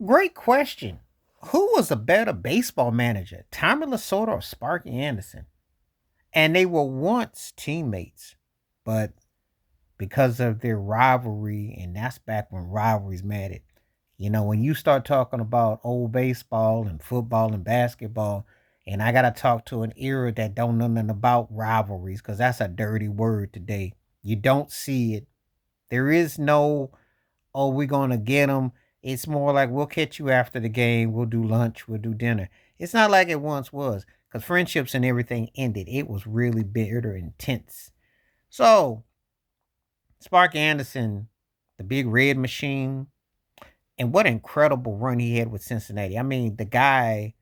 Great question. Who was a better baseball manager, Tommy Lasorda or Sparky Anderson? And they were once teammates, but because of their rivalry, and that's back when rivalries mattered. When you start talking about old baseball and football and basketball, and I gotta talk to an era that don't know nothing about rivalries, because that's a dirty word today. You don't see it. There is no, oh, we're gonna get them. It's more like we'll catch you after the game. We'll do lunch. We'll do dinner. It's not like it once was, because friendships and everything ended. It was really bitter, intense. So Spark Anderson, the big red machine, and what an incredible run he had with Cincinnati. I mean, the guy,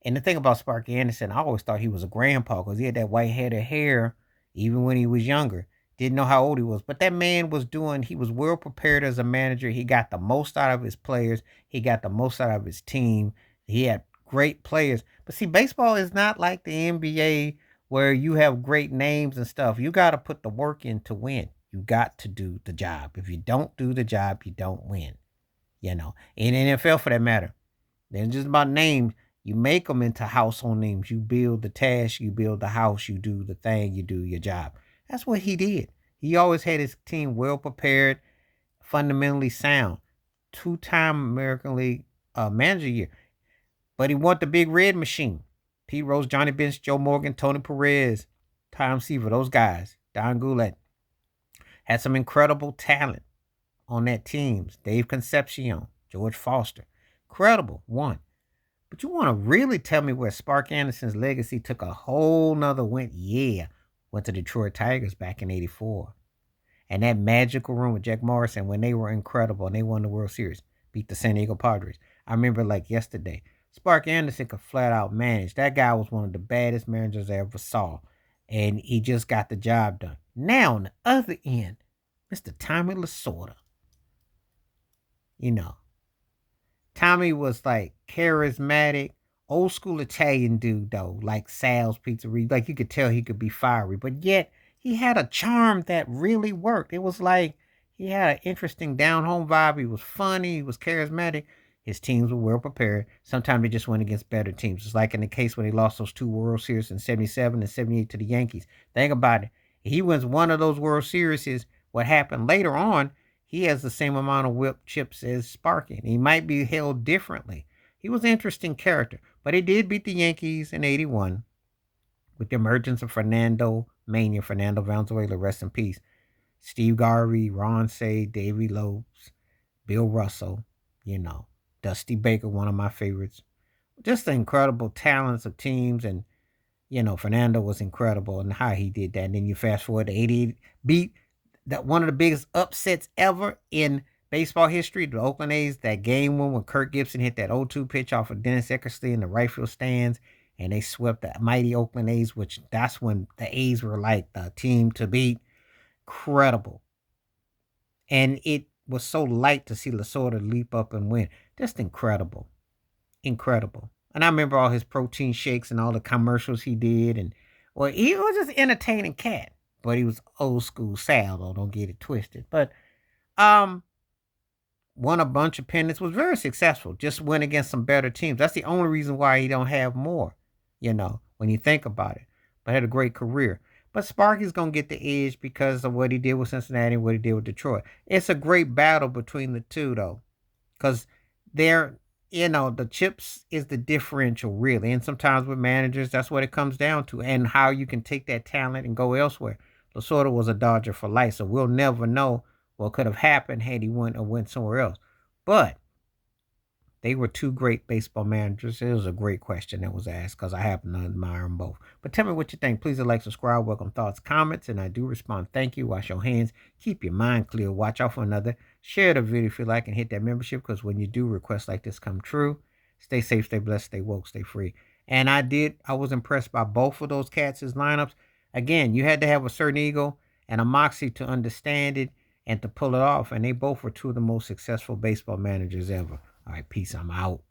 and the thing about Sparky Anderson, I always thought he was a grandpa because he had that white head of hair even when he was younger. Didn't know how old he was, but that man was doing, he was well prepared as a manager. He got the most out of his players, he got the most out of his team. He had great players. But see, baseball is not like the NBA where you have great names and stuff. You got to put the work in to win. You got to do the job. If you don't do the job, you don't win. In NFL for that matter. They're just about names. You make them into household names. You build the task, you build the house, you do the thing, you do your job. That's what he did. He always had his team well prepared, fundamentally sound. Two-time American League manager year. But he wanted the big red machine. Pete Rose, Johnny Bench, Joe Morgan, Tony Perez, Tom Seaver, those guys, Don Goulet. Had some incredible talent on that team. Dave Concepcion, George Foster. Incredible. One. But you want to really tell me where Spark Anderson's legacy took a whole nother went? Yeah. Went to Detroit Tigers back in 84. And that magical room with Jack Morrison when they were incredible and they won the World Series. Beat the San Diego Padres. I remember like yesterday. Spark Anderson could flat out manage. That guy was one of the baddest managers I ever saw. And he just got the job done. Now on the other end, Mr. Tommy Lasorda. You know, Tommy was like charismatic, old school Italian dude though, like Sal's Pizzeria. Like you could tell he could be fiery, but yet he had a charm that really worked. It was like he had an interesting down home vibe. He was funny. He was charismatic. His teams were well prepared. Sometimes they just went against better teams. It's like in the case when they lost those two World Series in 77 and 78 to the Yankees. Think about it. He wins one of those World Series. What happened later on, he has the same amount of whip chips as Sparky. He might be held differently. He was an interesting character, but he did beat the Yankees in 81 with the emergence of Fernando Mania, Fernando Valenzuela, rest in peace. Steve Garvey, Ron Say, Davey Lopes, Bill Russell, Dusty Baker, one of my favorites. Just the incredible talents of teams, and Fernando was incredible and how he did that. And then you fast forward to 88, beat that one of the biggest upsets ever in baseball history, the Oakland A's, that game one when Kirk Gibson hit that 0-2 pitch off of Dennis Eckersley in the right field stands, and they swept the mighty Oakland A's, which that's when the A's were like the team to beat. Incredible. And it was so light to see Lasorda leap up and win. Just incredible. Incredible. And I remember all his protein shakes and all the commercials he did. And, well, he was just an entertaining cat. But he was old school Sal, though. Don't get it twisted. But won a bunch of pennants, was very successful. Just went against some better teams. That's the only reason why he don't have more, when you think about it. But had a great career. But Sparky's going to get the edge because of what he did with Cincinnati and what he did with Detroit. It's a great battle between the two, though. Because they're, the chips is the differential, really. And sometimes with managers, that's what it comes down to. And how you can take that talent and go elsewhere. Lasorda was a Dodger for life, so we'll never know what could have happened had he went somewhere else. But they were two great baseball managers. It was a great question that was asked because I happen to admire them both. But tell me what you think. Please like, subscribe, welcome thoughts, comments, and I do respond. Thank you. Wash your hands. Keep your mind clear. Watch out for another. Share the video if you like and hit that membership because when you do, requests like this come true. Stay safe, stay blessed, stay woke, stay free. And I was impressed by both of those cats' lineups. Again, you had to have a certain ego and a moxie to understand it and to pull it off. And they both were two of the most successful baseball managers ever. All right, peace. I'm out.